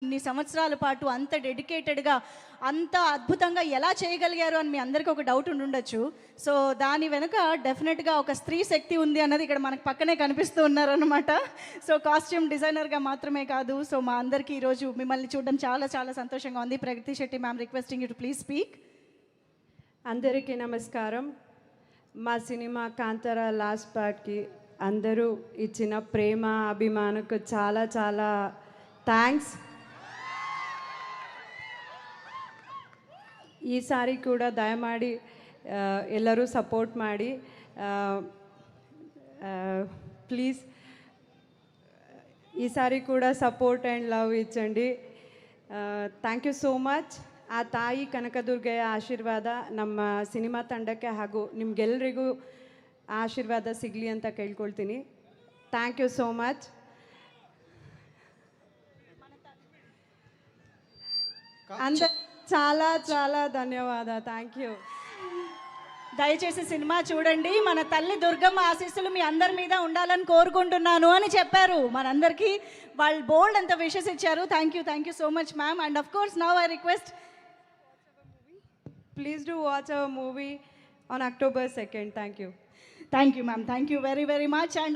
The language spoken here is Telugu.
ఇన్ని సంవత్సరాల పాటు అంత డెడికేటెడ్గా అంత అద్భుతంగా ఎలా చేయగలిగారు అని మీ అందరికీ ఒక డౌట్ ఉండొచ్చు. సో దాని వెనుక డెఫినెట్గా ఒక స్త్రీ శక్తి ఉంది అన్నది ఇక్కడ మనకు పక్కనే కనిపిస్తూ ఉన్నారనమాట. సో కాస్ట్యూమ్ డిజైనర్గా మాత్రమే కాదు, సో మా అందరికీ ఈరోజు మిమ్మల్ని చూడడం చాలా చాలా సంతోషంగా ఉంది. Pragathi Shetty ma'am, requesting you to please speak. అందరికీ నమస్కారం. మా సినిమా కాంతార లాస్ట్ పార్ట్కి అందరూ ఇచ్చిన ప్రేమ అభిమానకు చాలా చాలా థ్యాంక్స్. ఈసారి ಕೂಡ ದಯಮಾಡಿ ಎಲ್ಲರೂ ಸಪೋರ್ಟ್ ಮಾಡಿ ಪ್ಲೀಸ್ ఈసారి ಕೂಡ ಸಪೋರ್ಟ್ ಆ್ಯಂಡ್ ಲವ್ ಇಚ್ಚಂಡಿ. Thank you so much. ಆ ತಾಯಿ ಕನಕದುರ್ಗೆಯ ಆಶೀರ್ವಾದ ನಮ್ಮ ಸಿನಿಮಾ ತಂಡಕ್ಕೆ ಹಾಗೂ ನಿಮಗೆಲ್ಲರಿಗೂ ಆಶೀರ್ವಾದ ಸಿಗಲಿ ಅಂತ ಕೇಳ್ಕೊಳ್ತೀನಿ. Thank you so much. చాలా చాలా ధన్యవాదాలు. Thank you. దయచేసి సినిమా చూడండి. మన తల్లి దుర్గమ్మ ఆశీస్సులు మీ అందరి మీద ఉండాలని కోరుకుంటున్నాను అని చెప్పారు. మనందరికీ వాళ్ళు బోల్డ్ అంత విషెస్ ఇచ్చారు. Thank you so much ma'am. And of course now I request, please do watch our movie on October 2nd. Thank you ma'am. Thank you very very much. And